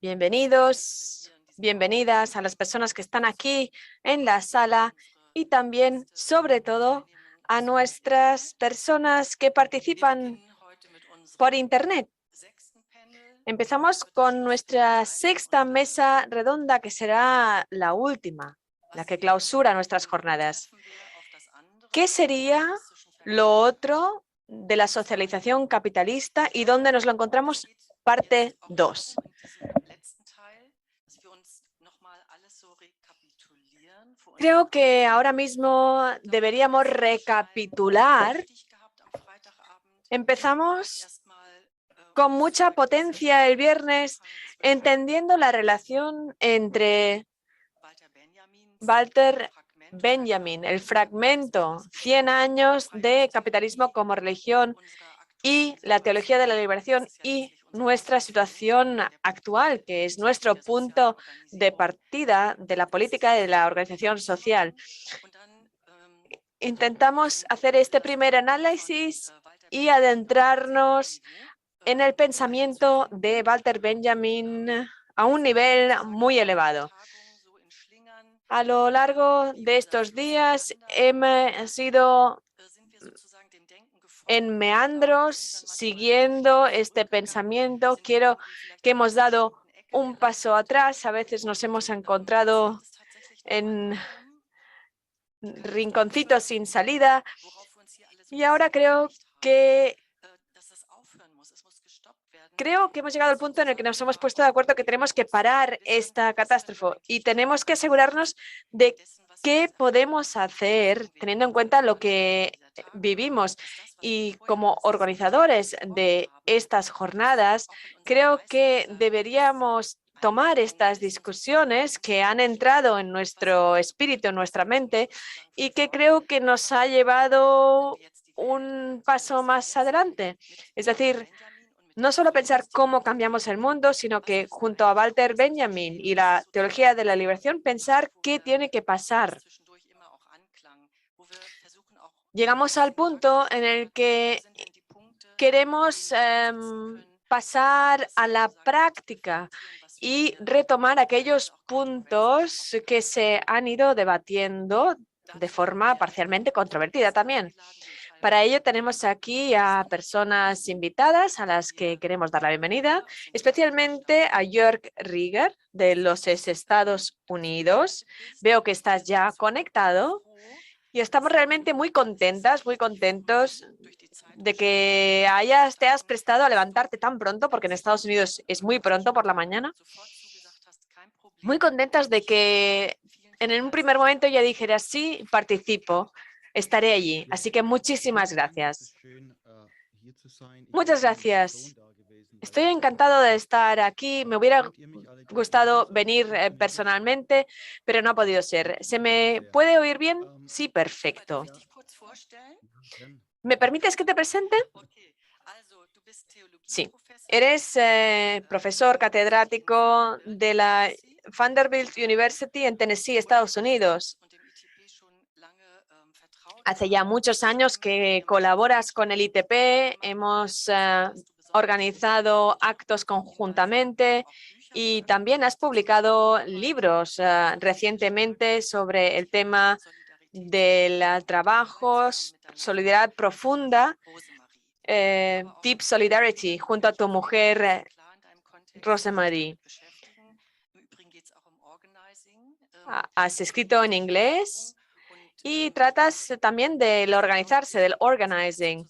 Bienvenidos, bienvenidas a las personas que están aquí en la sala y también, sobre todo, a nuestras personas que participan por Internet. Empezamos con nuestra sexta mesa redonda, que será la última, la que clausura nuestras jornadas. ¿Qué sería lo otro de la socialización capitalista y dónde nos lo encontramos? Parte 2. Creo que ahora mismo deberíamos recapitular. Empezamos con mucha potencia el viernes, entendiendo la relación entre Walter Benjamin, el fragmento 100 años de capitalismo como religión y la teología de la liberación y nuestra situación actual, que es nuestro punto de partida de la política y de la organización social. Intentamos hacer este primer análisis y adentrarnos en el pensamiento de Walter Benjamin a un nivel muy elevado. A lo largo de estos días hemos ido en meandros siguiendo este pensamiento. Quiero que hemos dado un paso atrás. A veces nos hemos encontrado en rinconcitos sin salida y ahora creo que hemos llegado al punto en el que nos hemos puesto de acuerdo que tenemos que parar esta catástrofe y tenemos que asegurarnos de qué podemos hacer teniendo en cuenta lo que vivimos. Y como organizadores de estas jornadas, creo que deberíamos tomar estas discusiones que han entrado en nuestro espíritu, en nuestra mente, y que creo que nos ha llevado un paso más adelante. Es decir, no solo pensar cómo cambiamos el mundo, sino que junto a Walter Benjamin y la teología de la liberación, pensar qué tiene que pasar. Llegamos al punto en el que queremos pasar a la práctica y retomar aquellos puntos que se han ido debatiendo de forma parcialmente controvertida también. Para ello tenemos aquí a personas invitadas a las que queremos dar la bienvenida, especialmente a Jörg Rieger de los Estados Unidos. Veo que estás ya conectado y estamos realmente muy contentas, muy contentos de que te has prestado a levantarte tan pronto, porque en Estados Unidos es muy pronto por la mañana. Muy contentas de que en un primer momento ya dijeras, sí, participo, estaré allí. Así que muchísimas gracias. Muchas gracias. Estoy encantado de estar aquí. Me hubiera gustado venir personalmente, pero no ha podido ser. ¿Se me puede oír bien? Sí, perfecto. ¿Me permites que te presente? Sí. Eres profesor catedrático de la Vanderbilt University en Tennessee, Estados Unidos. Hace ya muchos años que colaboras con el ITP, hemos organizado actos conjuntamente y también has publicado libros recientemente sobre el tema del trabajo, solidaridad profunda, Deep Solidarity, junto a tu mujer Rosemarie. Has escrito en inglés y tratas también del organizarse, del organizing.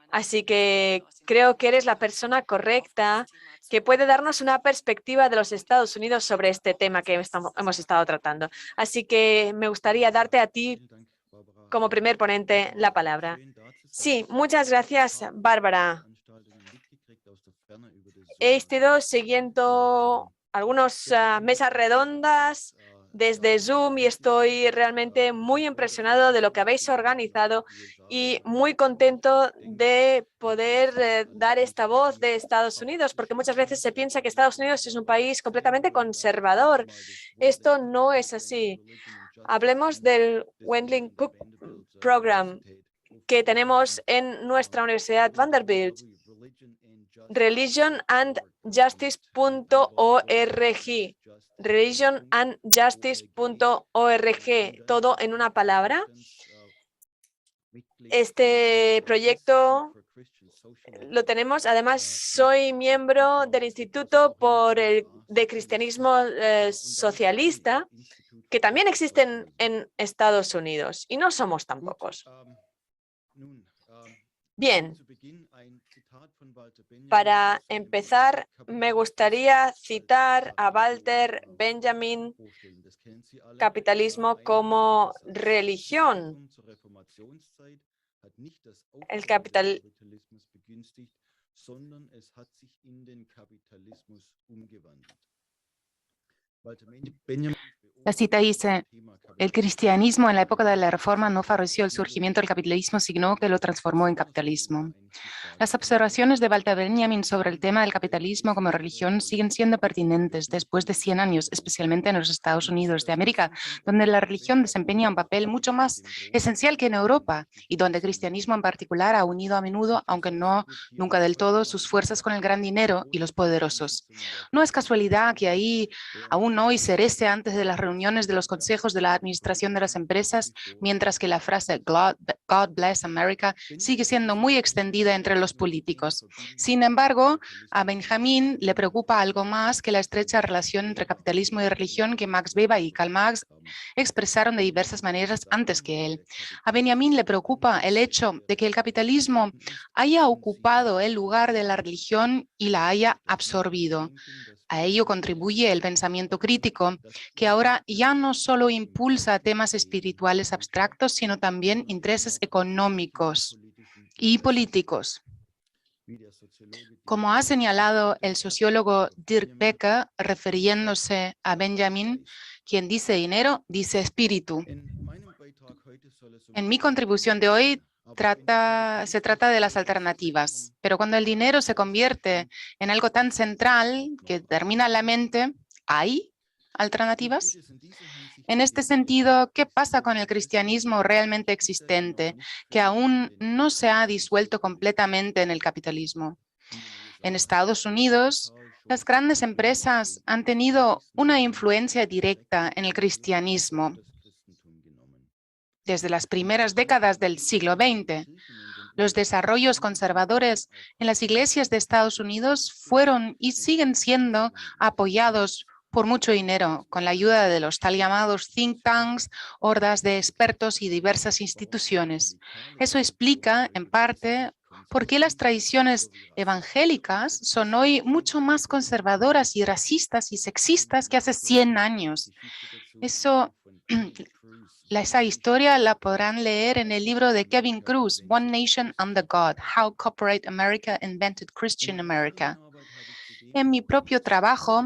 Así que creo que eres la persona correcta que puede darnos una perspectiva de los Estados Unidos sobre este tema que hemos estado tratando. Así que me gustaría darte a ti, como primer ponente, la palabra. Sí, muchas gracias, Bárbara. He estado siguiendo algunas mesas redondas desde Zoom y estoy realmente muy impresionado de lo que habéis organizado y muy contento de poder dar esta voz de Estados Unidos, porque muchas veces se piensa que Estados Unidos es un país completamente conservador. Esto no es así. Hablemos del Wendling Cook Program que tenemos en nuestra Universidad Vanderbilt. religionandjustice.org. religionandjustice.org, todo en una palabra. Este proyecto lo tenemos. Además, soy miembro del Instituto de Cristianismo Socialista, que también existen en Estados Unidos, y no somos tan pocos. Bien, para empezar, me gustaría citar a Walter Benjamin, Capitalismo como religión. El La cita dice: el cristianismo en la época de la Reforma no favoreció el surgimiento del capitalismo, sino que lo transformó en capitalismo. Las observaciones de Walter Benjamin sobre el tema del capitalismo como religión siguen siendo pertinentes después de 100 años, especialmente en los Estados Unidos de América, donde la religión desempeña un papel mucho más esencial que en Europa y donde el cristianismo en particular ha unido a menudo, aunque no nunca del todo, sus fuerzas con el gran dinero y los poderosos. No es casualidad que ahí aún hoy se rece antes de las reuniones de los consejos de la administración de las empresas, mientras que la frase God bless America sigue siendo muy extendida entre los políticos. Sin embargo, a Benjamin le preocupa algo más que la estrecha relación entre capitalismo y religión que Max Weber y Karl Marx expresaron de diversas maneras antes que él. A Benjamin le preocupa el hecho de que el capitalismo haya ocupado el lugar de la religión y la haya absorbido. A ello contribuye el pensamiento crítico, que ahora ya no solo impulsa temas espirituales abstractos, sino también intereses económicos y políticos. Como ha señalado el sociólogo Dirk Becker, refiriéndose a Benjamin, quien dice dinero, dice espíritu. En mi contribución de hoy se trata de las alternativas, pero cuando el dinero se convierte en algo tan central que determina la mente, ¿hay alternativas? En este sentido, ¿qué pasa con el cristianismo realmente existente, que aún no se ha disuelto completamente en el capitalismo? En Estados Unidos, las grandes empresas han tenido una influencia directa en el cristianismo desde las primeras décadas del siglo XX. Los desarrollos conservadores en las iglesias de Estados Unidos fueron y siguen siendo apoyados por mucho dinero, con la ayuda de los tal llamados think tanks, hordas de expertos y diversas instituciones. Eso explica, en parte, por qué las tradiciones evangélicas son hoy mucho más conservadoras y racistas y sexistas que hace 100 años. Esa historia la podrán leer en el libro de Kevin Kruse, One Nation Under God, How Corporate America Invented Christian America. En mi propio trabajo,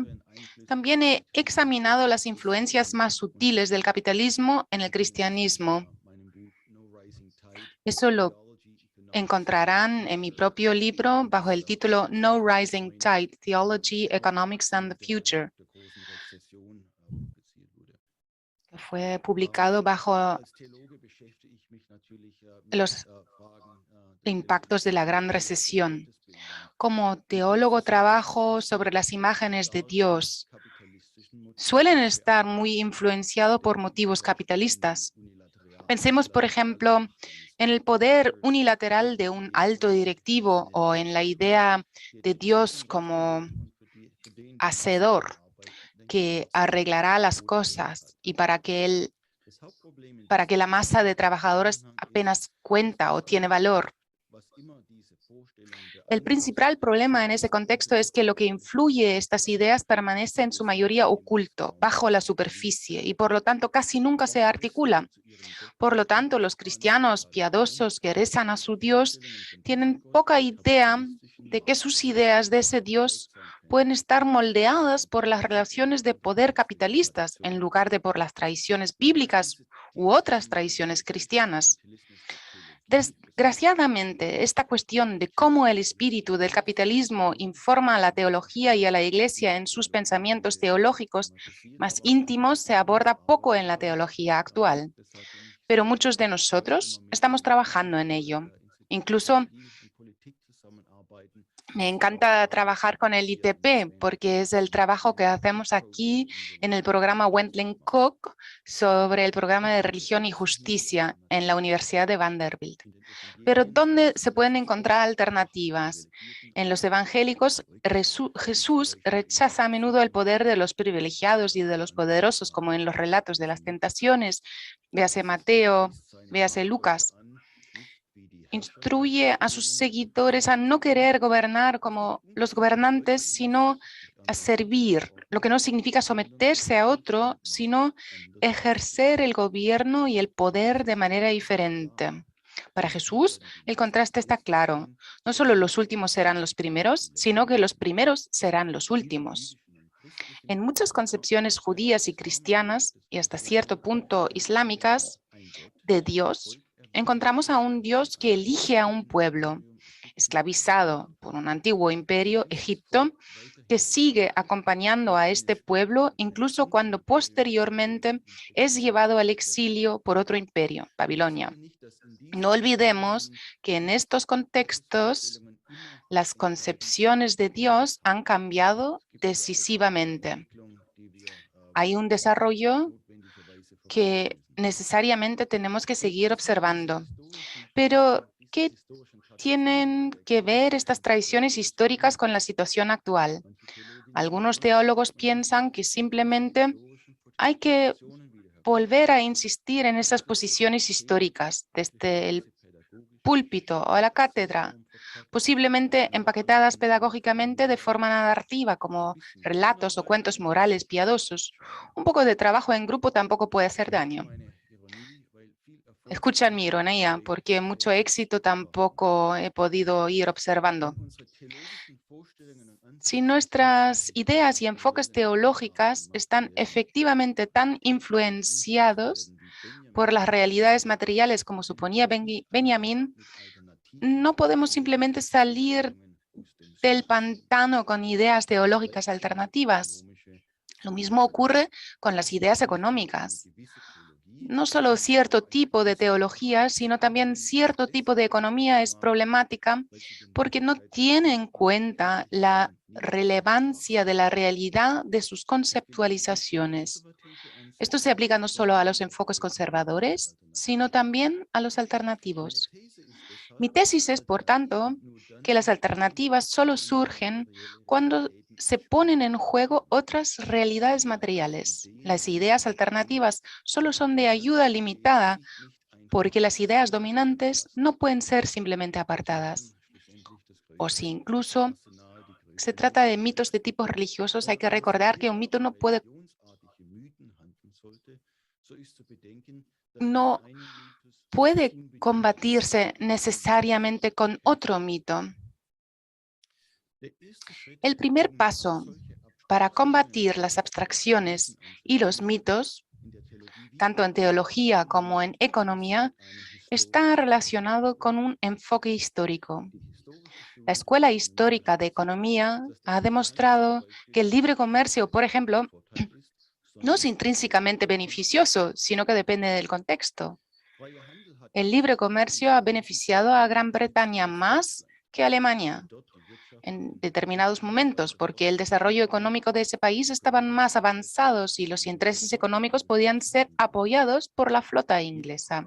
también he examinado las influencias más sutiles del capitalismo en el cristianismo. Eso lo encontrarán en mi propio libro bajo el título No Rising Tide, Theology, Economics and the Future. Fue publicado bajo los impactos de la Gran Recesión. Como teólogo trabajo sobre las imágenes de Dios. Suelen estar muy influenciados por motivos capitalistas. Pensemos, por ejemplo, en el poder unilateral de un alto directivo o en la idea de Dios como hacedor que arreglará las cosas y para que la masa de trabajadores apenas cuenta o tiene valor. El principal problema en ese contexto es que lo que influye estas ideas permanece en su mayoría oculto, bajo la superficie, y por lo tanto casi nunca se articula. Por lo tanto, los cristianos piadosos que rezan a su Dios tienen poca idea de que sus ideas de ese Dios pueden estar moldeadas por las relaciones de poder capitalistas en lugar de por las tradiciones bíblicas u otras tradiciones cristianas. Desgraciadamente, esta cuestión de cómo el espíritu del capitalismo informa a la teología y a la Iglesia en sus pensamientos teológicos más íntimos se aborda poco en la teología actual. Pero muchos de nosotros estamos trabajando en ello. Incluso Me encanta trabajar con el ITP porque es el trabajo que hacemos aquí en el programa Wendling Cook sobre el programa de religión y justicia en la Universidad de Vanderbilt. Pero ¿dónde se pueden encontrar alternativas? En los evangélicos, Jesús rechaza a menudo el poder de los privilegiados y de los poderosos, como en los relatos de las tentaciones. Véase Mateo, véase Lucas. Instruye a sus seguidores a no querer gobernar como los gobernantes, sino a servir, lo que no significa someterse a otro, sino ejercer el gobierno y el poder de manera diferente. Para Jesús, el contraste está claro. No solo los últimos serán los primeros, sino que los primeros serán los últimos. En muchas concepciones judías y cristianas, y hasta cierto punto islámicas, de Dios, encontramos a un Dios que elige a un pueblo esclavizado por un antiguo imperio, Egipto, que sigue acompañando a este pueblo incluso cuando posteriormente es llevado al exilio por otro imperio, Babilonia. No olvidemos que en estos contextos las concepciones de Dios han cambiado decisivamente. Hay un desarrollo que necesariamente tenemos que seguir observando. Pero, ¿qué tienen que ver estas tradiciones históricas con la situación actual? Algunos teólogos piensan que simplemente hay que volver a insistir en esas posiciones históricas desde el púlpito o a la cátedra, posiblemente empaquetadas pedagógicamente de forma narrativa, como relatos o cuentos morales piadosos. Un poco de trabajo en grupo tampoco puede hacer daño. Escuchan mi ironía, porque mucho éxito tampoco he podido ir observando. Si nuestras ideas y enfoques teológicas están efectivamente tan influenciados por las realidades materiales como suponía Benjamin, no podemos simplemente salir del pantano con ideas teológicas alternativas. Lo mismo ocurre con las ideas económicas. No solo cierto tipo de teología, sino también cierto tipo de economía es problemática porque no tiene en cuenta la relevancia de la realidad de sus conceptualizaciones. Esto se aplica no solo a los enfoques conservadores, sino también a los alternativos. Mi tesis es, por tanto, que las alternativas solo surgen cuando se ponen en juego otras realidades materiales. Las ideas alternativas solo son de ayuda limitada porque las ideas dominantes no pueden ser simplemente apartadas. O si incluso se trata de mitos de tipos religiosos, hay que recordar que un mito no puede combatirse necesariamente con otro mito. El primer paso para combatir las abstracciones y los mitos, tanto en teología como en economía, está relacionado con un enfoque histórico. La Escuela Histórica de Economía ha demostrado que el libre comercio, por ejemplo, no es intrínsecamente beneficioso, sino que depende del contexto. El libre comercio ha beneficiado a Gran Bretaña más que a Alemania en determinados momentos, porque el desarrollo económico de ese país estaban más avanzados y los intereses económicos podían ser apoyados por la flota inglesa.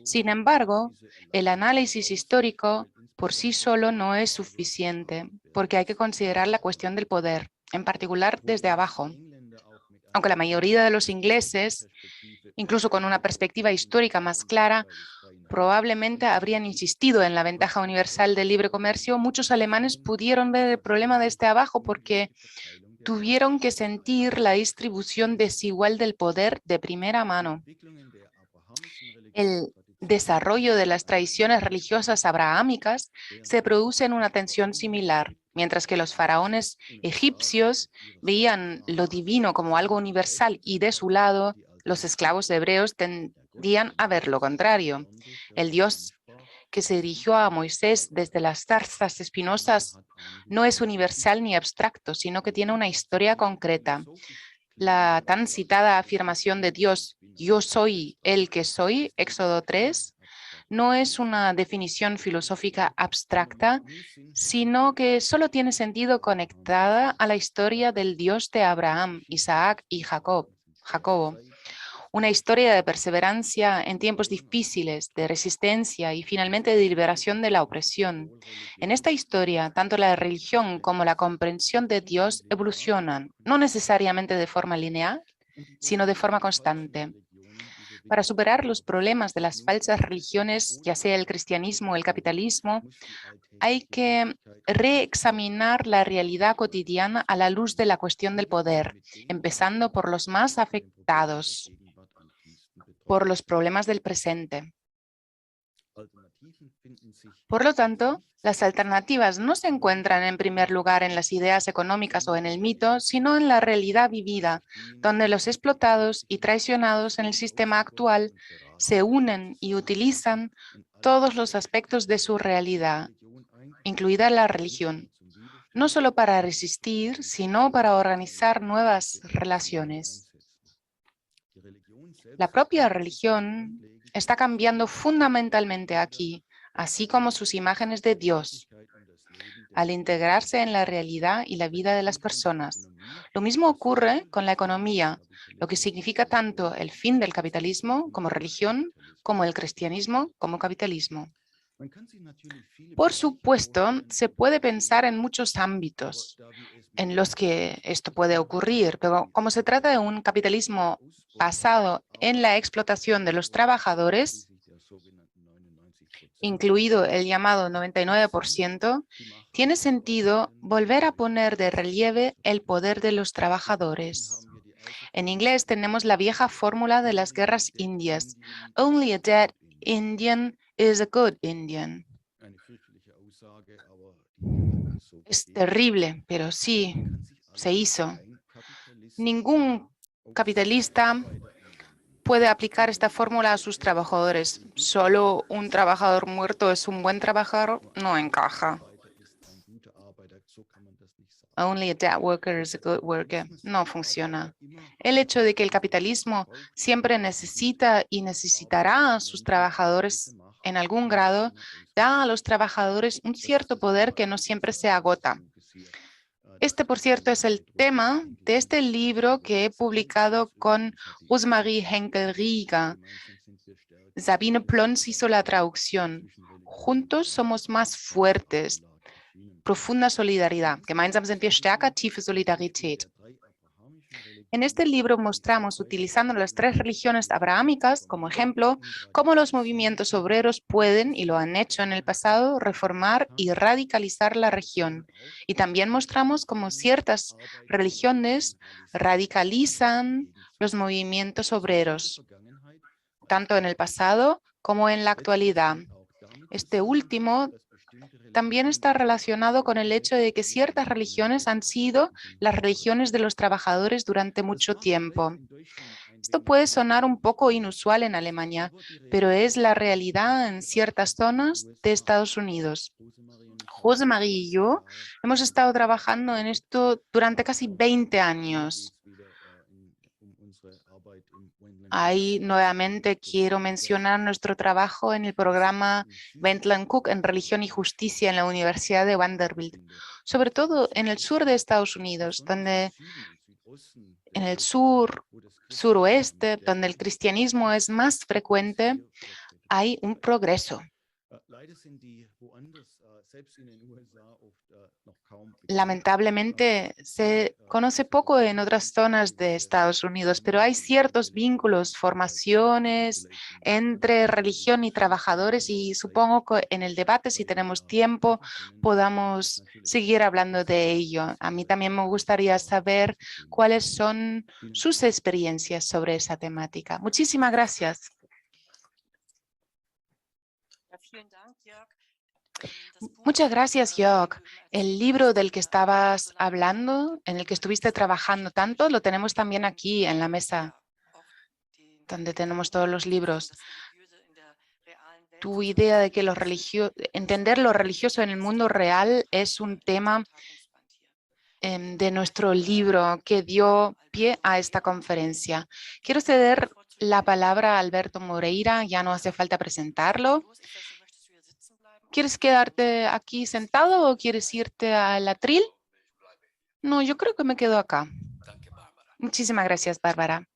Sin embargo, el análisis histórico por sí solo no es suficiente, porque hay que considerar la cuestión del poder, en particular desde abajo. Aunque la mayoría de los ingleses, incluso con una perspectiva histórica más clara, probablemente habrían insistido en la ventaja universal del libre comercio, muchos alemanes pudieron ver el problema desde abajo porque tuvieron que sentir la distribución desigual del poder de primera mano. El desarrollo de las tradiciones religiosas abrahámicas se produce en una tensión similar. Mientras que los faraones egipcios veían lo divino como algo universal y de su lado, los esclavos hebreos tendían a ver lo contrario. El Dios que se dirigió a Moisés desde las zarzas espinosas no es universal ni abstracto, sino que tiene una historia concreta. La tan citada afirmación de Dios, yo soy el que soy, Éxodo 3, no es una definición filosófica abstracta, sino que solo tiene sentido conectada a la historia del Dios de Abraham, Isaac y Jacobo. Una historia de perseverancia en tiempos difíciles, de resistencia y finalmente de liberación de la opresión. En esta historia, tanto la religión como la comprensión de Dios evolucionan, no necesariamente de forma lineal, sino de forma constante. Para superar los problemas de las falsas religiones, ya sea el cristianismo o el capitalismo, hay que reexaminar la realidad cotidiana a la luz de la cuestión del poder, empezando por los más afectados por los problemas del presente. Por lo tanto, las alternativas no se encuentran en primer lugar en las ideas económicas o en el mito, sino en la realidad vivida, donde los explotados y traicionados en el sistema actual se unen y utilizan todos los aspectos de su realidad, incluida la religión, no solo para resistir, sino para organizar nuevas relaciones. La propia religión está cambiando fundamentalmente aquí, así como sus imágenes de Dios, al integrarse en la realidad y la vida de las personas. Lo mismo ocurre con la economía, lo que significa tanto el fin del capitalismo como religión, como el cristianismo como capitalismo. Por supuesto, se puede pensar en muchos ámbitos en los que esto puede ocurrir, pero como se trata de un capitalismo basado en la explotación de los trabajadores, incluido el llamado 99%, tiene sentido volver a poner de relieve el poder de los trabajadores. En inglés tenemos la vieja fórmula de las guerras indias: Only a dead Indian is a good Indian. Es terrible, pero sí, se hizo. Ningún capitalista puede aplicar esta fórmula a sus trabajadores. Solo un trabajador muerto es un buen trabajador, no encaja. Only a dead worker is a good worker. No funciona. El hecho de que el capitalismo siempre necesita y necesitará a sus trabajadores en algún grado, da a los trabajadores un cierto poder que no siempre se agota. Este, por cierto, es el tema de este libro que he publicado con Rosemarie Henkel-Rieger. Sabine Plons hizo la traducción. Juntos somos más fuertes. Profunda solidaridad. Gemeinsam sind wir stärker, tiefe Solidarität. En este libro mostramos, utilizando las tres religiones abrahámicas como ejemplo, cómo los movimientos obreros pueden, y lo han hecho en el pasado, reformar y radicalizar la región. Y también mostramos cómo ciertas religiones radicalizan los movimientos obreros, tanto en el pasado como en la actualidad. Este último también está relacionado con el hecho de que ciertas religiones han sido las religiones de los trabajadores durante mucho tiempo. Esto puede sonar un poco inusual en Alemania, pero es la realidad en ciertas zonas de Estados Unidos. Rosemarie y yo hemos estado trabajando en esto durante casi 20 años. Ahí nuevamente quiero mencionar nuestro trabajo en el programa Wendland Cook en Religión y Justicia en la Universidad de Vanderbilt, sobre todo en el sur de Estados Unidos, donde en el suroeste, donde el cristianismo es más frecuente, hay un progreso. Lamentablemente se conoce poco en otras zonas de Estados Unidos, pero hay ciertos vínculos, formaciones entre religión y trabajadores, y supongo que en el debate, si tenemos tiempo, podamos seguir hablando de ello. A mí también me gustaría saber cuáles son sus experiencias sobre esa temática. Muchísimas gracias. Muchas gracias, Jörg. El libro del que estabas hablando, en el que estuviste trabajando tanto, lo tenemos también aquí en la mesa, donde tenemos todos los libros. Tu idea de que entender lo religioso en el mundo real es un tema de nuestro libro que dio pie a esta conferencia. Quiero ceder la palabra a Alberto Moreira, ya no hace falta presentarlo. ¿Quieres quedarte aquí sentado o quieres irte al atril? No, yo creo que me quedo acá. Muchísimas gracias, Bárbara.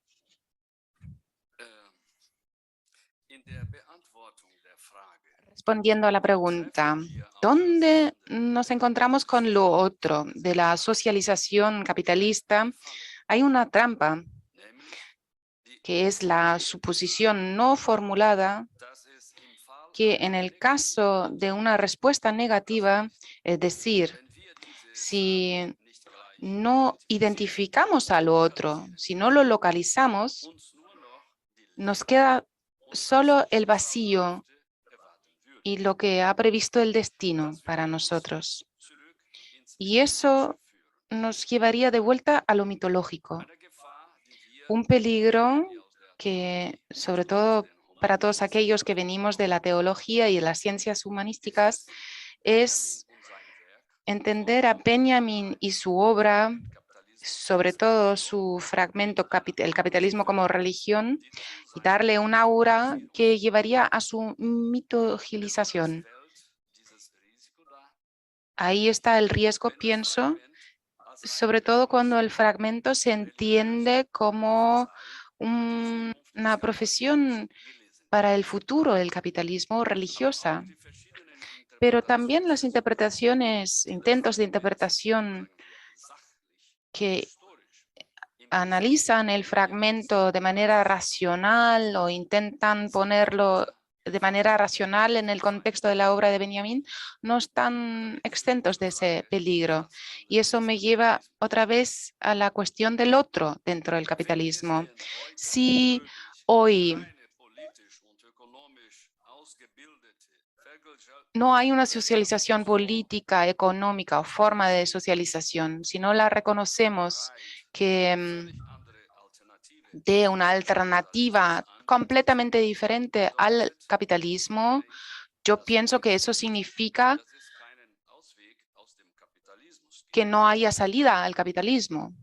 Respondiendo a la pregunta, ¿dónde nos encontramos con lo otro de la socialización capitalista? Hay una trampa, que es la suposición no formulada que en el caso de una respuesta negativa, es decir, si no identificamos al otro, si no lo localizamos, nos queda solo el vacío y lo que ha previsto el destino para nosotros. Y eso nos llevaría de vuelta a lo mitológico. Un peligro que, sobre todo para todos aquellos que venimos de la teología y de las ciencias humanísticas, es entender a Benjamin y su obra, sobre todo su fragmento El capitalismo como religión, y darle un aura que llevaría a su mitologización. Ahí está el riesgo, pienso, sobre todo cuando el fragmento se entiende como una profesión para el futuro del capitalismo religiosa. Pero también las interpretaciones, intentos de interpretación que analizan el fragmento de manera racional o intentan ponerlo de manera racional en el contexto de la obra de Benjamin, no están exentos de ese peligro. Y eso me lleva otra vez a la cuestión del otro dentro del capitalismo. Si hoy no hay una socialización política, económica o forma de socialización, si no la reconocemos que de una alternativa completamente diferente al capitalismo, yo pienso que eso significa que no haya salida al capitalismo.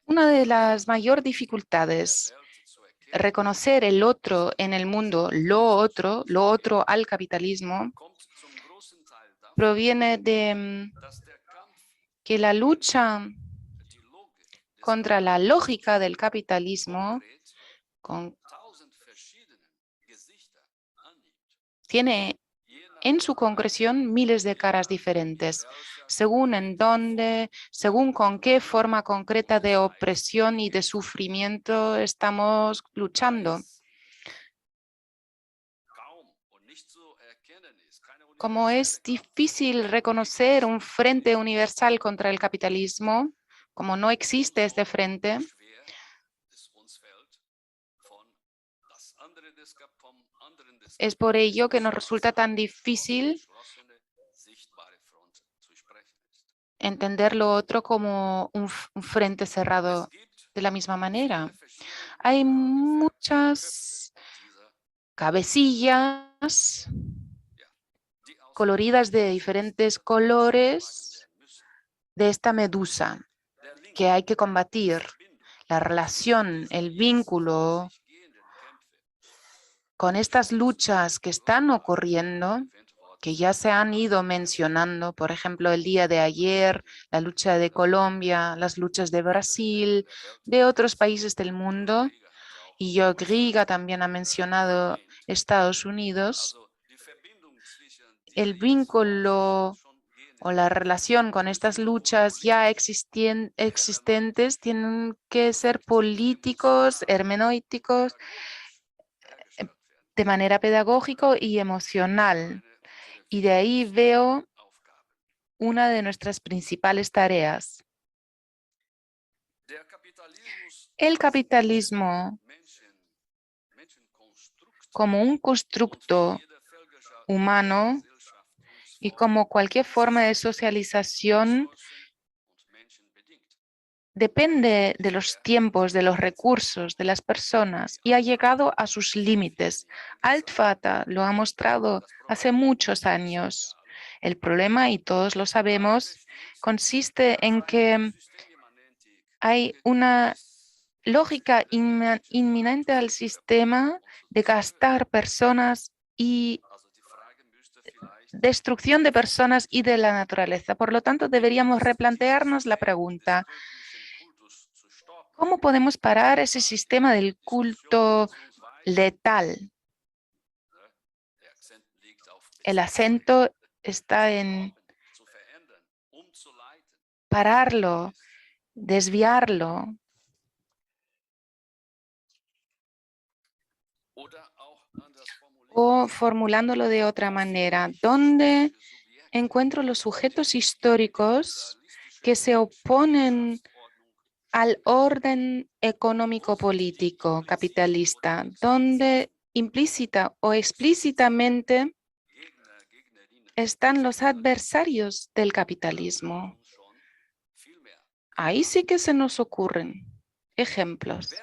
Una de las mayores dificultades, reconocer el otro en el mundo, lo otro al capitalismo, proviene de que la lucha contra la lógica del capitalismo tiene en su concreción miles de caras diferentes, según en dónde, según con qué forma concreta de opresión y de sufrimiento estamos luchando. Como es difícil reconocer un frente universal contra el capitalismo, como no existe este frente, es por ello que nos resulta tan difícil entender lo otro como un frente cerrado de la misma manera. Hay muchas cabecillas coloridas de diferentes colores de esta medusa que hay que combatir. La relación, el vínculo con estas luchas que están ocurriendo, que ya se han ido mencionando, por ejemplo, el día de ayer, la lucha de Colombia, las luchas de Brasil, de otros países del mundo, y Jörg Rieger también ha mencionado Estados Unidos, el vínculo o la relación con estas luchas ya existentes tienen que ser políticos, hermenéuticos, de manera pedagógica y emocional. Y de ahí veo una de nuestras principales tareas. El capitalismo como un constructo humano y como cualquier forma de socialización depende de los tiempos, de los recursos, de las personas y ha llegado a sus límites. Alt-Fatah lo ha mostrado hace muchos años. El problema, y todos lo sabemos, consiste en que hay una lógica inminente al sistema de gastar personas y destrucción de personas y de la naturaleza. Por lo tanto, deberíamos replantearnos la pregunta: ¿cómo podemos parar ese sistema del culto letal? El acento está en pararlo, desviarlo. O formulándolo de otra manera, ¿dónde encuentro los sujetos históricos que se oponen al orden económico-político capitalista, donde implícita o explícitamente están los adversarios del capitalismo? Ahí sí que se nos ocurren ejemplos.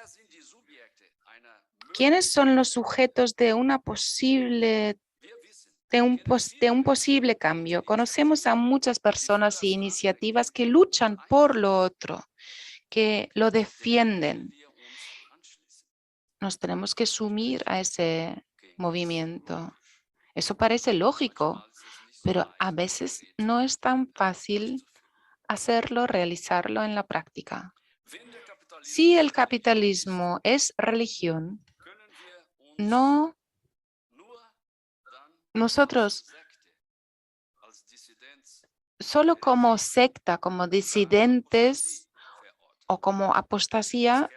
¿Quiénes son los sujetos de un posible cambio? Conocemos a muchas personas e iniciativas que luchan por lo otro, que lo defienden. Nos tenemos que sumir a ese movimiento. Eso parece lógico, pero a veces no es tan fácil hacerlo, realizarlo en la práctica. Si el capitalismo es religión, nosotros solo como secta, como disidentes o como apostasía,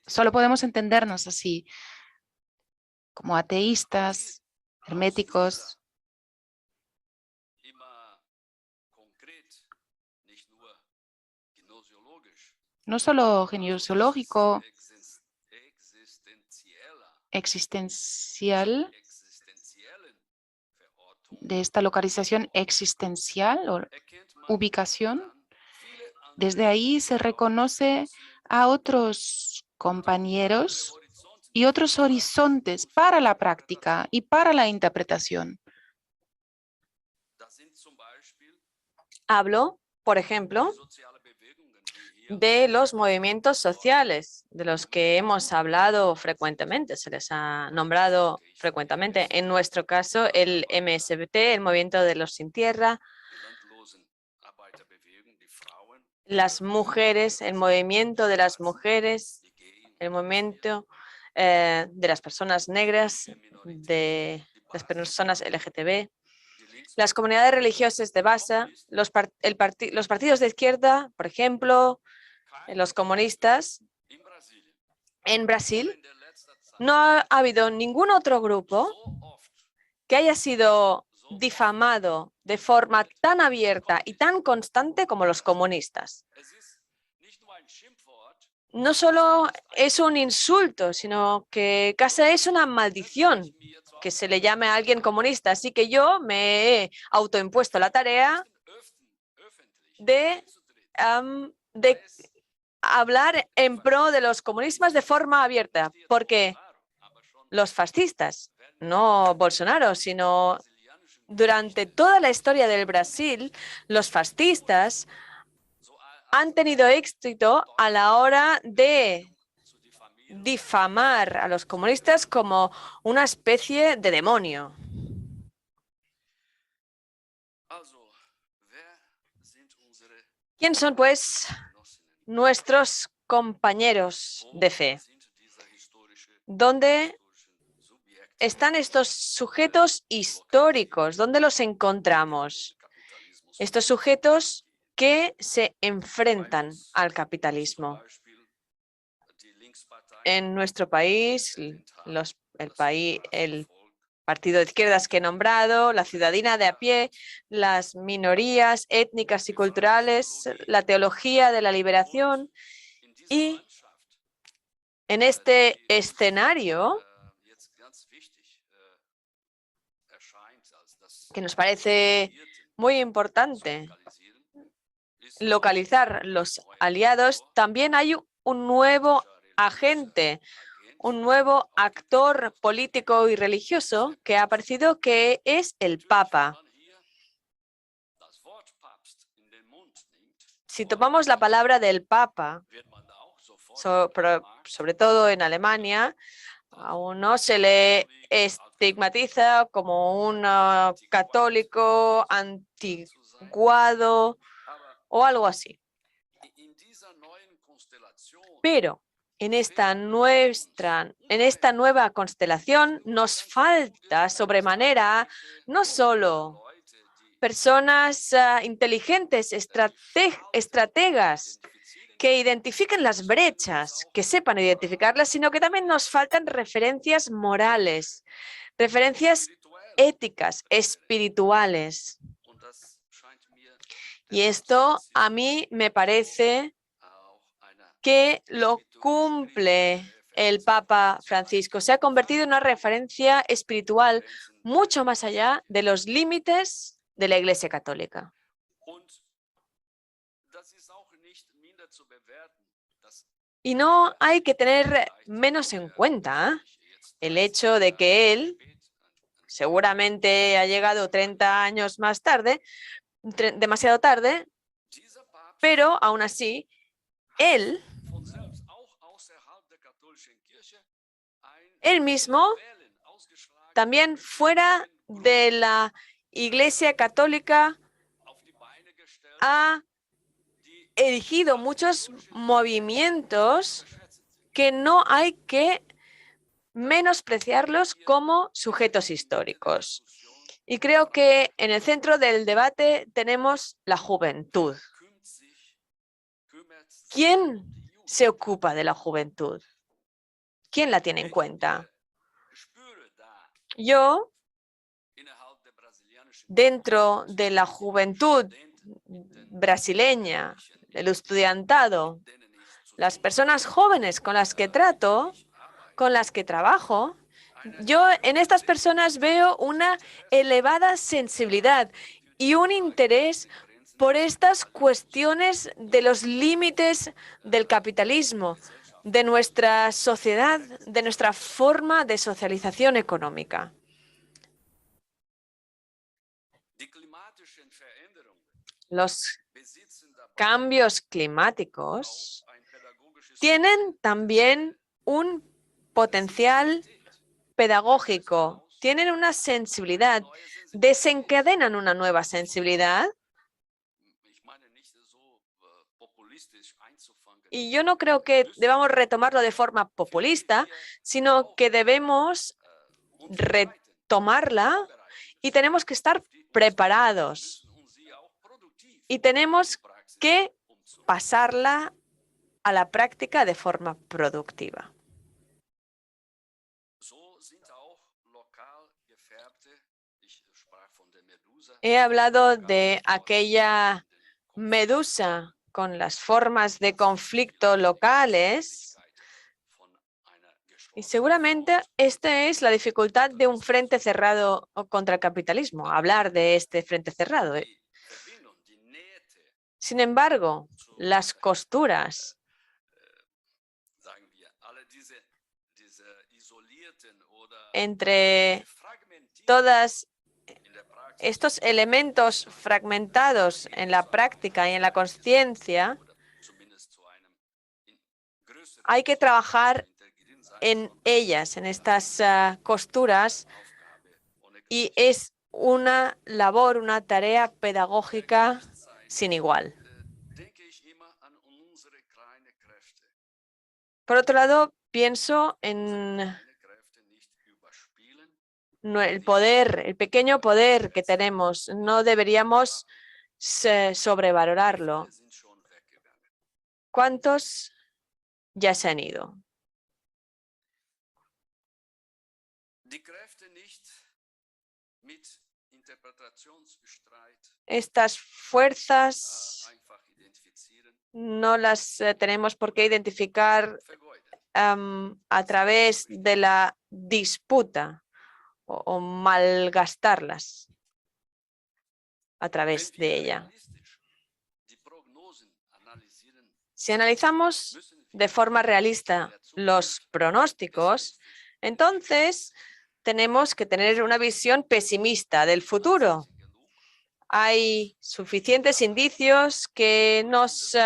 solo podemos entendernos así, como ateístas, herméticos. No solo gnoseológico, existencial, de esta localización existencial o ubicación. Desde ahí se reconoce a otros compañeros y otros horizontes para la práctica y para la interpretación. Hablo, por ejemplo, de los movimientos sociales, de los que hemos hablado frecuentemente, se les ha nombrado frecuentemente. En nuestro caso, el MSBT, el Movimiento de los Sin Tierra, las mujeres, el movimiento de las mujeres, el movimiento de las personas negras, de las personas LGTB, las comunidades religiosas de base, los partidos de izquierda, por ejemplo, los comunistas. En Brasil no ha habido ningún otro grupo que haya sido difamado de forma tan abierta y tan constante como los comunistas. No solo es un insulto, sino que casi es una maldición que se le llame a alguien comunista. Así que yo me he autoimpuesto la tarea de hablar en pro de los comunistas de forma abierta, porque los fascistas, no Bolsonaro, sino durante toda la historia del Brasil, los fascistas han tenido éxito a la hora de difamar a los comunistas como una especie de demonio. ¿Quién son, pues, nuestros compañeros de fe? ¿Dónde están estos sujetos históricos? ¿Dónde los encontramos? Estos sujetos que se enfrentan al capitalismo. En nuestro país, el partido de izquierdas que he nombrado, la ciudadanía de a pie, las minorías étnicas y culturales, la teología de la liberación. Y en este escenario, que nos parece muy importante localizar los aliados, también hay un nuevo agente, un nuevo actor político y religioso que ha aparecido, que es el Papa. Si tomamos la palabra del Papa, sobre todo en Alemania, a uno se le estigmatiza como un católico antiguado o algo así. Pero en esta nueva constelación nos falta sobremanera no solo personas inteligentes, estrategas, que identifiquen las brechas, que sepan identificarlas, sino que también nos faltan referencias morales, referencias éticas, espirituales. Y esto a mí me parece que lo cumple el Papa Francisco. Se ha convertido en una referencia espiritual mucho más allá de los límites de la Iglesia Católica. Y no hay que tener menos en cuenta el hecho de que él seguramente ha llegado 30 años más tarde, demasiado tarde, pero aún así, él mismo, también fuera de la Iglesia Católica, ha erigido muchos movimientos que no hay que menospreciarlos como sujetos históricos. Y creo que en el centro del debate tenemos la juventud. ¿Quién se ocupa de la juventud? ¿Quién la tiene en cuenta? Yo, dentro de la juventud brasileña, el estudiantado, las personas jóvenes con las que trato, con las que trabajo, yo en estas personas veo una elevada sensibilidad y un interés por estas cuestiones de los límites del capitalismo, de nuestra sociedad, de nuestra forma de socialización económica. Los cambios climáticos tienen también un potencial pedagógico, tienen una sensibilidad, desencadenan una nueva sensibilidad. Y yo no creo que debamos retomarlo de forma populista, sino que debemos retomarla y tenemos que estar preparados. Y tenemos que pasarla a la práctica de forma productiva. He hablado de aquella medusa con las formas de conflicto locales y seguramente esta es la dificultad de un frente cerrado contra el capitalismo, hablar de este frente cerrado. Sin embargo, las costuras entre todos estos elementos fragmentados en la práctica y en la conciencia, hay que trabajar en ellas, en estas costuras, y es una labor, una tarea pedagógica sin igual. Por otro lado, pienso en el poder, el pequeño poder que tenemos. No deberíamos sobrevalorarlo. ¿Cuántos ya se han ido? Estas fuerzas no las tenemos por qué identificar a través de la disputa o malgastarlas a través de ella. Si analizamos de forma realista los pronósticos, entonces tenemos que tener una visión pesimista del futuro. Hay suficientes indicios que nos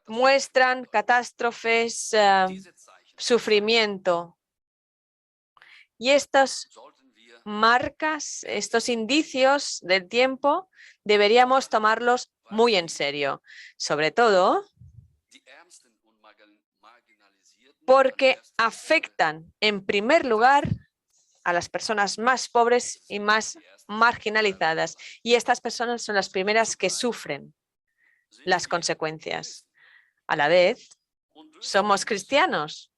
muestran catástrofes, sufrimiento. Y estas marcas, estos indicios del tiempo, deberíamos tomarlos muy en serio. Sobre todo porque afectan, en primer lugar, a las personas más pobres y más marginalizadas. Y estas personas son las primeras que sufren las consecuencias. A la vez, somos cristianos.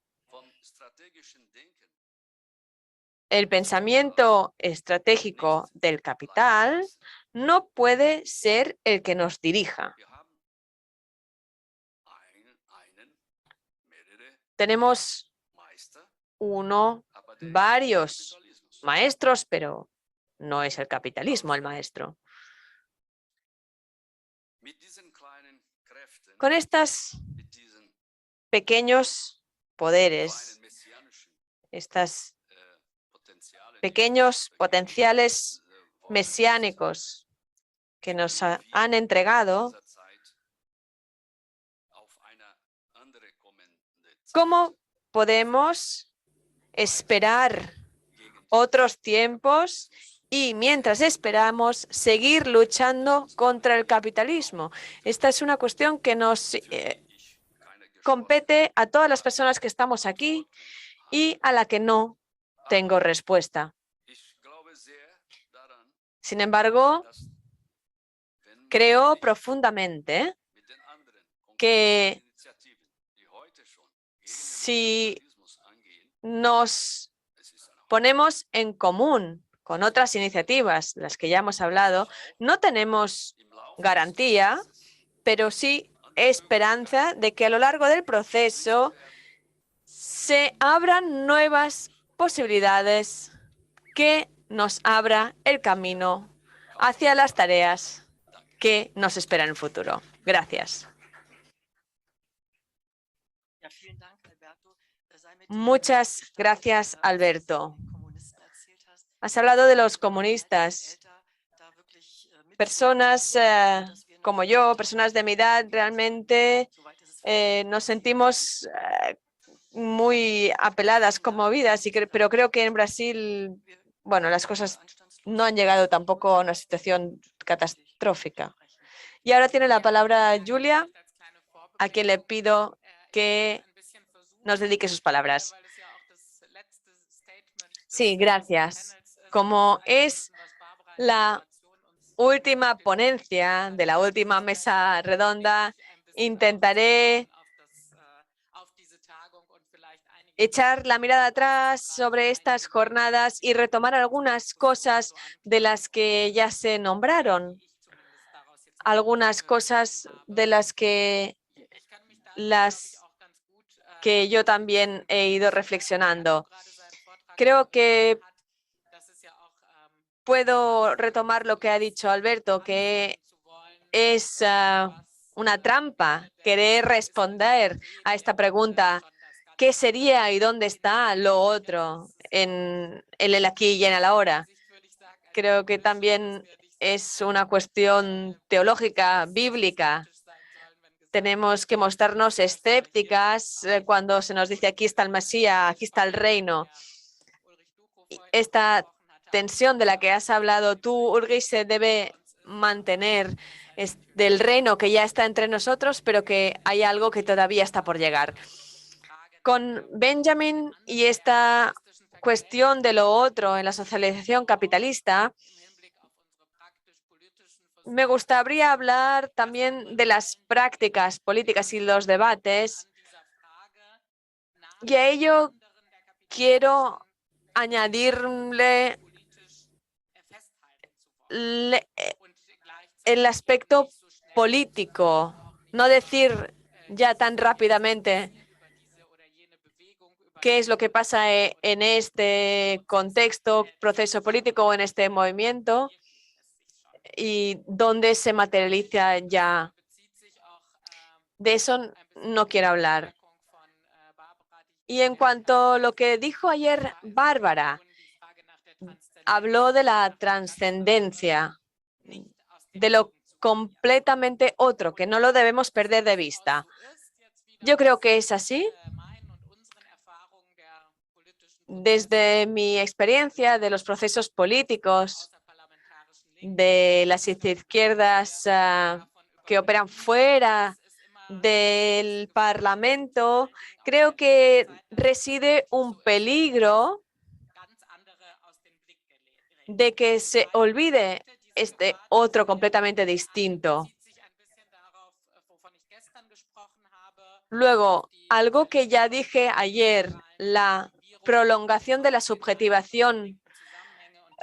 El pensamiento estratégico del capital no puede ser el que nos dirija. Tenemos varios maestros, pero no es el capitalismo el maestro. Con estos pequeños poderes, estos pequeños potenciales mesiánicos que nos han entregado, ¿cómo podemos esperar otros tiempos y, mientras esperamos, seguir luchando contra el capitalismo? Esta es una cuestión que nos compete a todas las personas que estamos aquí y a la que no tengo respuesta. Sin embargo, creo profundamente que si nos ponemos en común con otras iniciativas, las que ya hemos hablado, no tenemos garantía, pero sí esperanza de que a lo largo del proceso se abran nuevas posibilidades que nos abra el camino hacia las tareas que nos esperan en el futuro. Gracias. Muchas gracias, Alberto. Has hablado de los comunistas. Personas como yo, personas de mi edad, realmente nos sentimos muy apeladas, conmovidas, pero creo que en Brasil, bueno, las cosas no han llegado tampoco a una situación catastrófica. Y ahora tiene la palabra Julia, a quien le pido que nos dedique sus palabras. Sí, gracias. Como es la última ponencia de la última mesa redonda, intentaré echar la mirada atrás sobre estas jornadas y retomar algunas cosas de las que ya se nombraron, algunas cosas de las que yo también he ido reflexionando. Creo que puedo retomar lo que ha dicho Alberto, que es una trampa querer responder a esta pregunta: ¿qué sería y dónde está lo otro en el aquí y en el ahora? Creo que también es una cuestión teológica, bíblica. Tenemos que mostrarnos escépticas cuando se nos dice aquí está el Mesías, aquí está el reino. Esta tensión de la que has hablado tú, Ulrich, se debe mantener. Es del reino que ya está entre nosotros, pero que hay algo que todavía está por llegar. Con Benjamin y esta cuestión de lo otro en la socialización capitalista, me gustaría hablar también de las prácticas políticas y los debates. Y a ello quiero añadirle el aspecto político, no decir ya tan rápidamente qué es lo que pasa en este contexto, proceso político o en este movimiento y dónde se materializa ya. De eso no quiero hablar. Y en cuanto a lo que dijo ayer Bárbara, habló de la trascendencia, de lo completamente otro, que no lo debemos perder de vista. Yo creo que es así. Desde mi experiencia de los procesos políticos, de las izquierdas que operan fuera del Parlamento, creo que reside un peligro de que se olvide este otro completamente distinto. Luego, algo que ya dije ayer, la prolongación de la subjetivación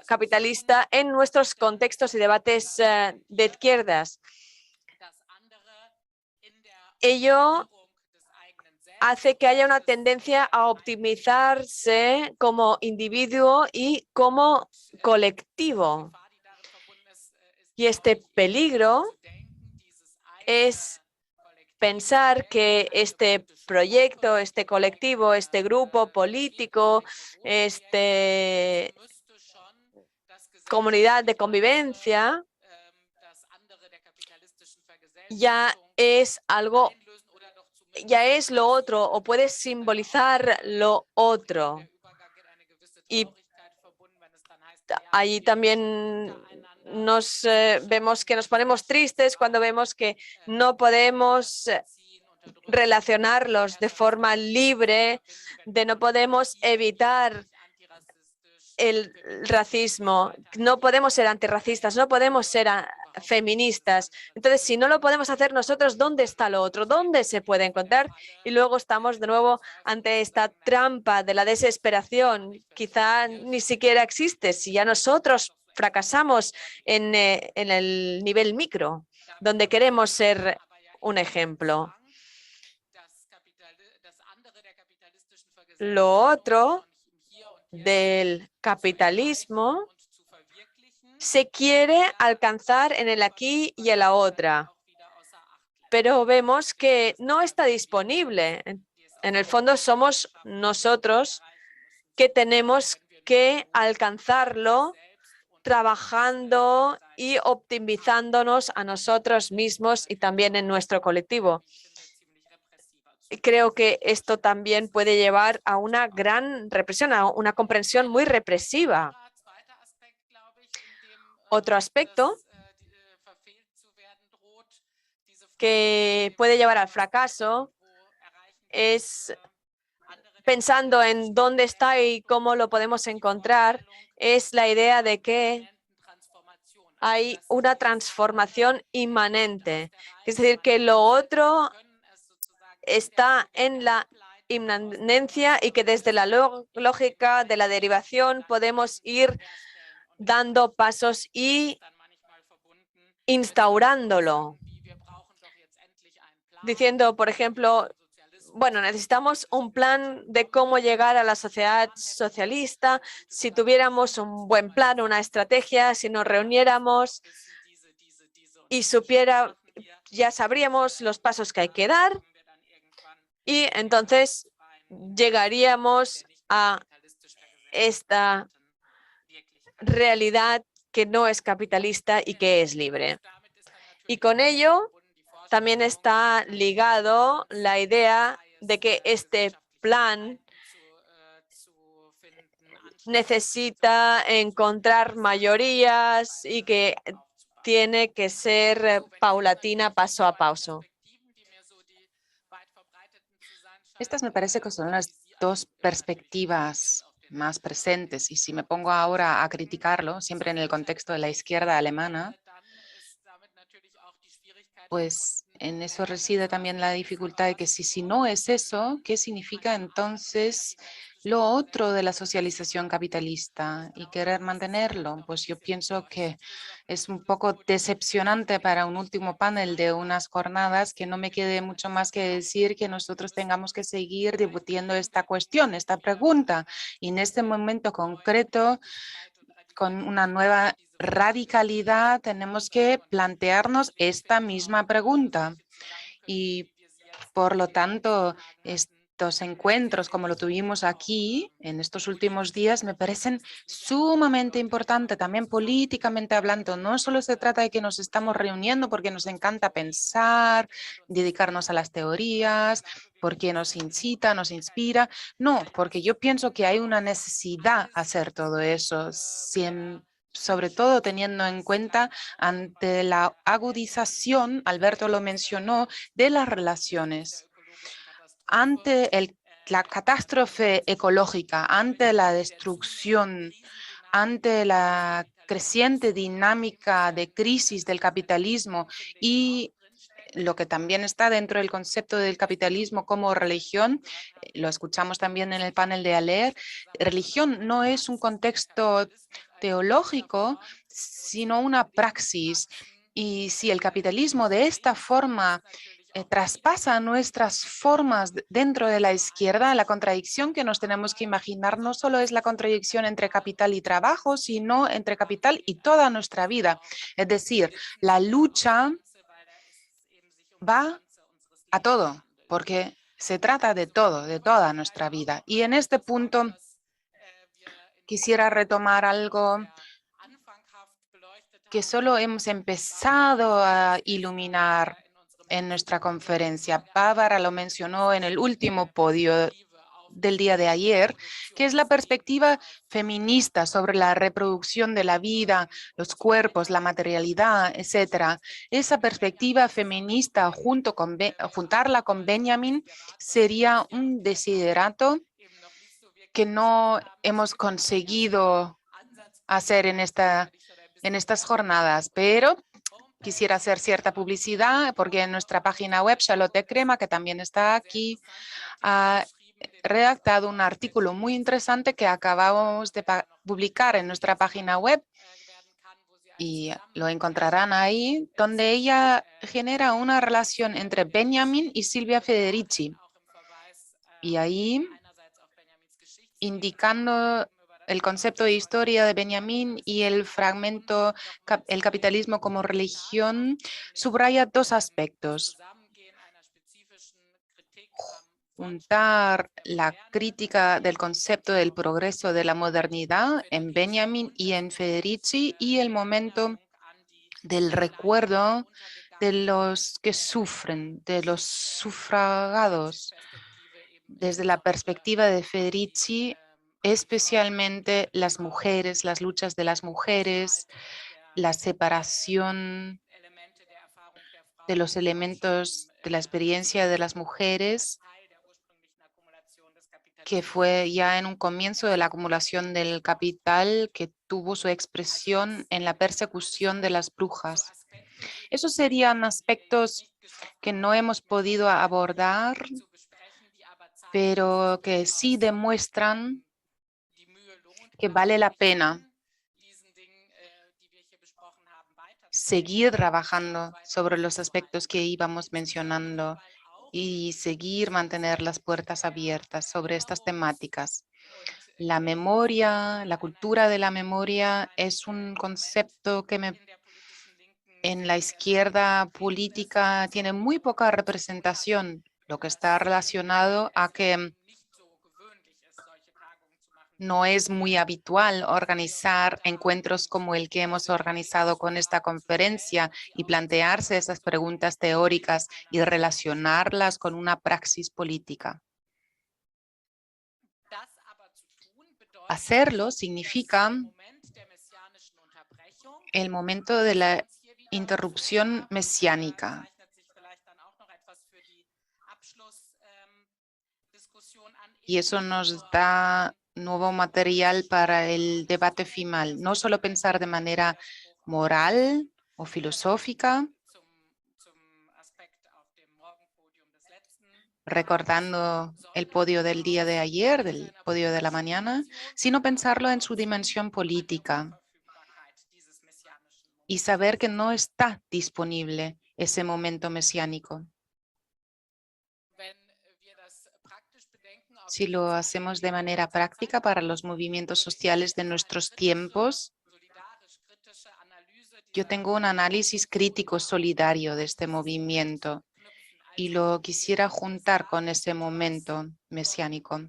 capitalista en nuestros contextos y debates de izquierdas. Ello hace que haya una tendencia a optimizarse como individuo y como colectivo. Y este peligro es pensar que este proyecto, este colectivo, este grupo político, esta comunidad de convivencia ya es algo, ya es lo otro o puede simbolizar lo otro. Y ahí también vemos que nos ponemos tristes cuando vemos que no podemos relacionarlos de forma libre, de no podemos evitar el racismo, no podemos ser antirracistas, no podemos ser feministas. Entonces, si no lo podemos hacer nosotros, ¿dónde está lo otro? ¿Dónde se puede encontrar? Y luego estamos de nuevo ante esta trampa de la desesperación. Quizá ni siquiera existe si ya nosotros fracasamos en el nivel micro, donde queremos ser un ejemplo. Lo otro del capitalismo se quiere alcanzar en el aquí y en la otra, pero vemos que no está disponible. En el fondo somos nosotros que tenemos que alcanzarlo trabajando y optimizándonos a nosotros mismos y también en nuestro colectivo. Creo que esto también puede llevar a una gran represión, a una comprensión muy represiva. Otro aspecto que puede llevar al fracaso es, pensando en dónde está y cómo lo podemos encontrar, es la idea de que hay una transformación inmanente. Es decir, que lo otro está en la inmanencia y que desde la lógica de la derivación podemos ir dando pasos y instaurándolo. Diciendo, por ejemplo, bueno, necesitamos un plan de cómo llegar a la sociedad socialista. Si tuviéramos un buen plan, una estrategia, si nos reuniéramos y ya sabríamos los pasos que hay que dar y entonces llegaríamos a esta realidad que no es capitalista y que es libre. Y con ello también está ligado la idea de que este plan necesita encontrar mayorías y que tiene que ser paulatina, paso a paso. Estas me parece que son las dos perspectivas más presentes y si me pongo ahora a criticarlo, siempre en el contexto de la izquierda alemana, pues en eso reside también la dificultad de que si no es eso, ¿qué significa entonces lo otro de la socialización capitalista y querer mantenerlo? Pues yo pienso que es un poco decepcionante para un último panel de unas jornadas que no me quede mucho más que decir que nosotros tengamos que seguir debatiendo esta cuestión, esta pregunta. Y en este momento concreto, con una nueva radicalidad, tenemos que plantearnos esta misma pregunta. Y por lo tanto, estos encuentros como lo tuvimos aquí en estos últimos días me parecen sumamente importantes, también políticamente hablando. No solo se trata de que nos estamos reuniendo porque nos encanta pensar, dedicarnos a las teorías, porque nos incita, nos inspira. No, porque yo pienso que hay una necesidad hacer todo eso, sobre todo teniendo en cuenta ante la agudización, Alberto lo mencionó, de las relaciones. Ante la catástrofe ecológica, ante la destrucción, ante la creciente dinámica de crisis del capitalismo y lo que también está dentro del concepto del capitalismo como religión, lo escuchamos también en el panel de Aller, religión no es un contexto teológico, sino una praxis. Y si el capitalismo de esta forma traspasa nuestras formas dentro de la izquierda, la contradicción que nos tenemos que imaginar no solo es la contradicción entre capital y trabajo, sino entre capital y toda nuestra vida. Es decir, la lucha va a todo, porque se trata de todo, de toda nuestra vida. Y en este punto quisiera retomar algo que solo hemos empezado a iluminar en nuestra conferencia. Bárbara lo mencionó en el último podio del día de ayer, que es la perspectiva feminista sobre la reproducción de la vida, los cuerpos, la materialidad, etcétera. Esa perspectiva feminista, juntarla con Benjamin, sería un desiderato que no hemos conseguido hacer en estas jornadas, pero quisiera hacer cierta publicidad porque en nuestra página web, Charlotte Crema, que también está aquí, ha redactado un artículo muy interesante que acabamos de publicar en nuestra página web y lo encontrarán ahí, donde ella genera una relación entre Benjamin y Silvia Federici. Y ahí, indicando el concepto de historia de Benjamin y el fragmento El capitalismo como religión, subraya dos aspectos. Juntar la crítica del concepto del progreso de la modernidad en Benjamin y en Federici y el momento del recuerdo de los que sufren, de los sufragados. Desde la perspectiva de Federici, especialmente las mujeres, las luchas de las mujeres, la separación de los elementos de la experiencia de las mujeres, que fue ya en un comienzo de la acumulación del capital que tuvo su expresión en la persecución de las brujas. Esos serían aspectos que no hemos podido abordar, pero que sí demuestran que vale la pena seguir trabajando sobre los aspectos que íbamos mencionando y seguir mantener las puertas abiertas sobre estas temáticas. La memoria, la cultura de la memoria es un concepto que en la izquierda política tiene muy poca representación, lo que está relacionado a que no es muy habitual organizar encuentros como el que hemos organizado con esta conferencia y plantearse esas preguntas teóricas y relacionarlas con una praxis política. Hacerlo significa el momento de la interrupción mesiánica. Y eso nos da nuevo material para el debate final. No solo pensar de manera moral o filosófica, recordando el podio del día de ayer, del podio de la mañana, sino pensarlo en su dimensión política y saber que no está disponible ese momento mesiánico. Si lo hacemos de manera práctica para los movimientos sociales de nuestros tiempos, yo tengo un análisis crítico solidario de este movimiento y lo quisiera juntar con ese momento mesiánico.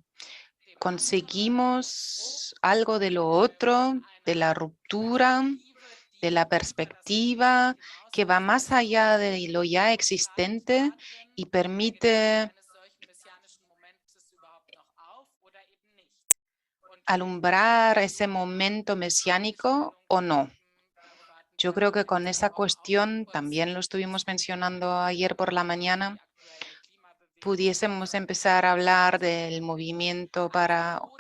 Conseguimos algo de lo otro, de la ruptura, de la perspectiva que va más allá de lo ya existente y permite alumbrar ese momento mesiánico o no. Yo creo que con esa cuestión, también lo estuvimos mencionando ayer por la mañana, pudiésemos empezar a hablar del movimiento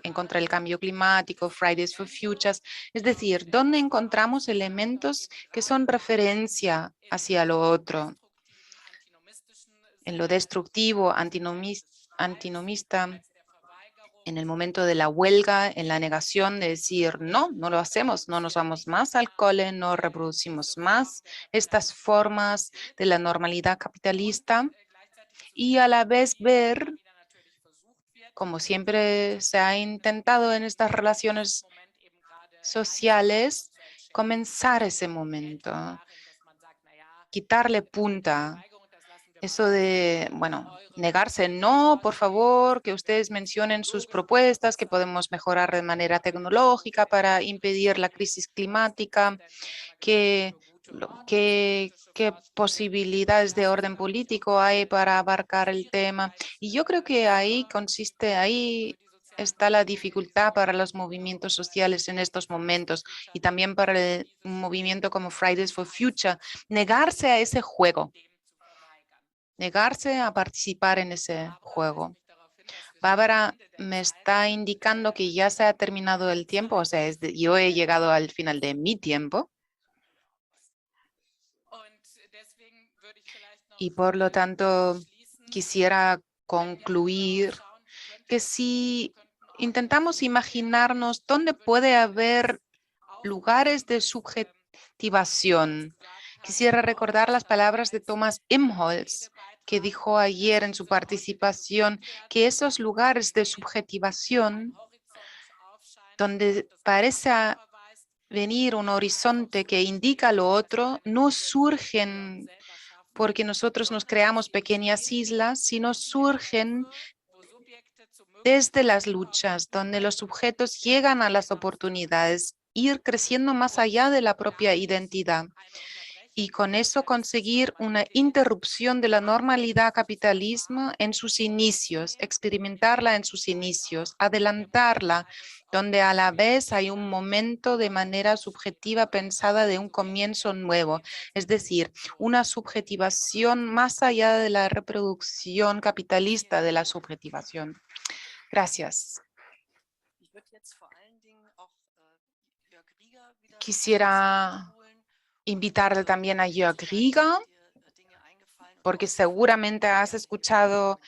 en contra del cambio climático, Fridays for Futures, es decir, ¿dónde encontramos elementos que son referencia hacia lo otro? En lo destructivo, antinomista, en el momento de la huelga, en la negación de decir, no, no lo hacemos, no nos vamos más al cole, no reproducimos más estas formas de la normalidad capitalista y a la vez ver, como siempre se ha intentado en estas relaciones sociales, comenzar ese momento, quitarle punta. Eso de, bueno, negarse, no, por favor, que ustedes mencionen sus propuestas, que podemos mejorar de manera tecnológica para impedir la crisis climática, qué posibilidades de orden político hay para abarcar el tema. Y yo creo que ahí está la dificultad para los movimientos sociales en estos momentos y también para un movimiento como Fridays for Future, negarse a ese juego. Negarse a participar en ese juego. Bárbara me está indicando que ya se ha terminado el tiempo, o sea, yo he llegado al final de mi tiempo. Y por lo tanto, quisiera concluir que si intentamos imaginarnos dónde puede haber lugares de subjetivación, quisiera recordar las palabras de Thomas Imholtz, que dijo ayer en su participación que esos lugares de subjetivación, donde parece venir un horizonte que indica lo otro, no surgen porque nosotros nos creamos pequeñas islas, sino surgen desde las luchas, donde los sujetos llegan a las oportunidades, ir creciendo más allá de la propia identidad y con eso conseguir una interrupción de la normalidad capitalismo en sus inicios, experimentarla en sus inicios, adelantarla, donde a la vez hay un momento de manera subjetiva pensada de un comienzo nuevo, es decir, una subjetivación más allá de la reproducción capitalista de la subjetivación. Gracias. Quisiera invitarle también a Jörg Rieger, porque seguramente has escuchado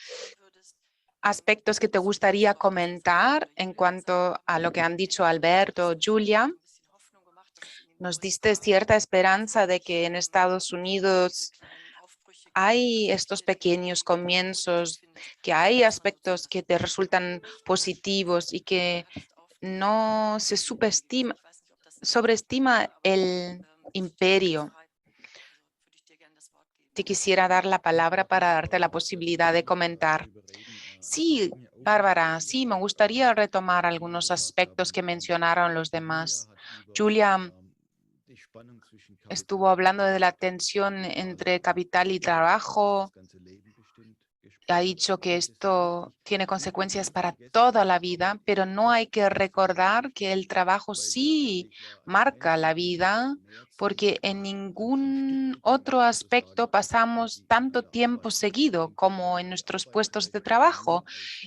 aspectos que te gustaría comentar en cuanto a lo que han dicho Alberto, Julia. Nos diste cierta esperanza de que en Estados Unidos hay estos pequeños comienzos, que hay aspectos que te resultan positivos y que no se sobreestima el imperio. Te quisiera dar la palabra para darte la posibilidad de comentar. Sí, Bárbara, sí, me gustaría retomar algunos aspectos que mencionaron los demás. Julia estuvo hablando de la tensión entre capital y trabajo. Ha dicho que esto tiene consecuencias para toda la vida, pero no hay que recordar que el trabajo sí marca la vida, porque en ningún otro aspecto pasamos tanto tiempo seguido como en nuestros puestos de trabajo.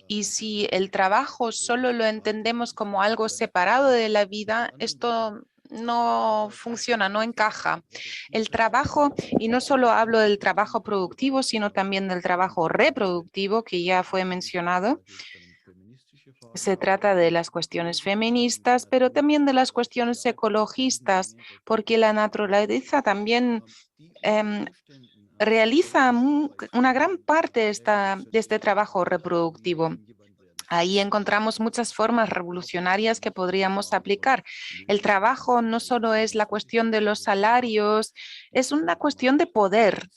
Y si el trabajo solo lo entendemos como algo separado de la vida, esto no funciona, no encaja. El trabajo, y no solo hablo del trabajo productivo, sino también del trabajo reproductivo, que ya fue mencionado. Se trata de las cuestiones feministas, pero también de las cuestiones ecologistas, porque la naturaleza también realiza una gran parte de este trabajo reproductivo. Ahí encontramos muchas formas revolucionarias que podríamos aplicar. El trabajo no solo es la cuestión de los salarios, es una cuestión de poder.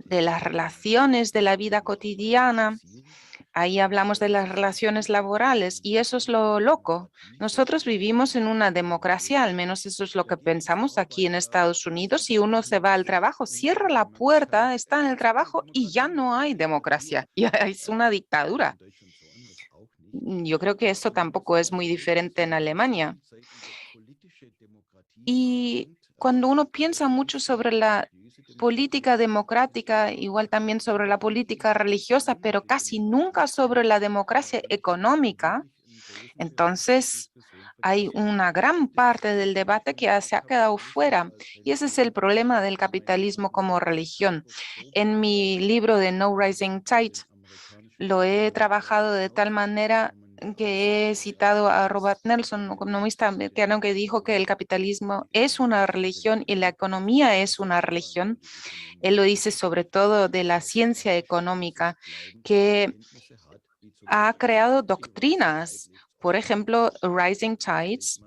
de las relaciones de la vida cotidiana. Ahí hablamos de las relaciones laborales y eso es lo loco. Nosotros vivimos en una democracia, al menos eso es lo que pensamos aquí en Estados Unidos. Si uno se va al trabajo, cierra la puerta, está en el trabajo y ya no hay democracia, ya es una dictadura. Yo creo que esto tampoco es muy diferente en Alemania. Y cuando uno piensa mucho sobre la política democrática, igual también sobre la política religiosa, pero casi nunca sobre la democracia económica, entonces hay una gran parte del debate que se ha quedado fuera. Y ese es el problema del capitalismo como religión. En mi libro de No Rising Tide lo he trabajado de tal manera que he citado a Robert Nelson, un economista americano, que dijo que el capitalismo es una religión y la economía es una religión. Él lo dice sobre todo de la ciencia económica, que ha creado doctrinas. Por ejemplo, Rising Tides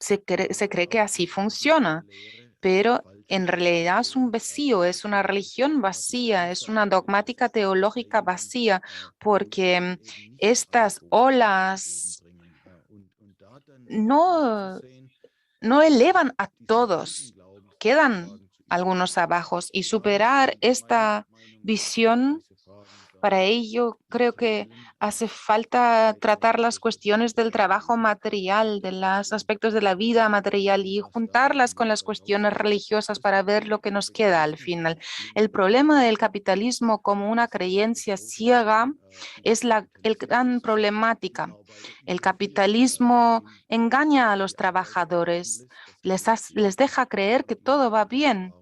se cree que así funciona, pero en realidad es un vacío, es una religión vacía, es una dogmática teológica vacía, porque estas olas no, no elevan a todos, quedan algunos abajo y superar esta visión. Para ello, creo que hace falta tratar las cuestiones del trabajo material, de los aspectos de la vida material y juntarlas con las cuestiones religiosas para ver lo que nos queda al final. El problema del capitalismo como una creencia ciega es el gran problemática. El capitalismo engaña a los trabajadores, les deja creer que todo va bien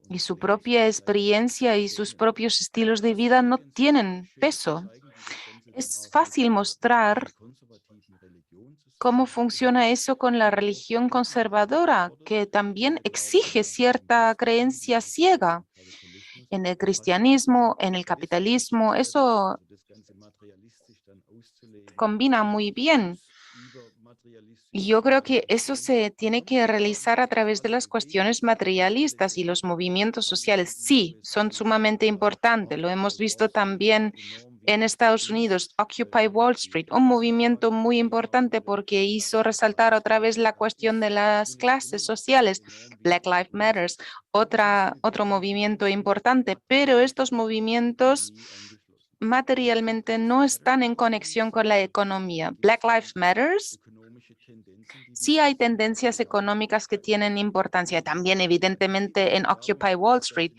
y su propia experiencia y sus propios estilos de vida no tienen peso. Es fácil mostrar cómo funciona eso con la religión conservadora, que también exige cierta creencia ciega en el cristianismo, en el capitalismo. Eso combina muy bien. Y yo creo que eso se tiene que realizar a través de las cuestiones materialistas y los movimientos sociales. Sí, son sumamente importantes. Lo hemos visto también en Estados Unidos, Occupy Wall Street, un movimiento muy importante porque hizo resaltar otra vez la cuestión de las clases sociales. Black Lives Matter, otro movimiento importante, pero estos movimientos materialmente no están en conexión con la economía. Black Lives Matter. Sí hay tendencias económicas que tienen importancia, también evidentemente en Occupy Wall Street,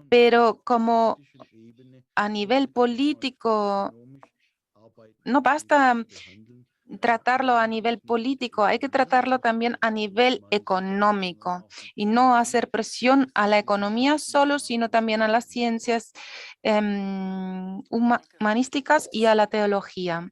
pero como a nivel político no basta tratarlo a nivel político, hay que tratarlo también a nivel económico y no hacer presión a la economía solo, sino también a las ciencias humanísticas y a la teología.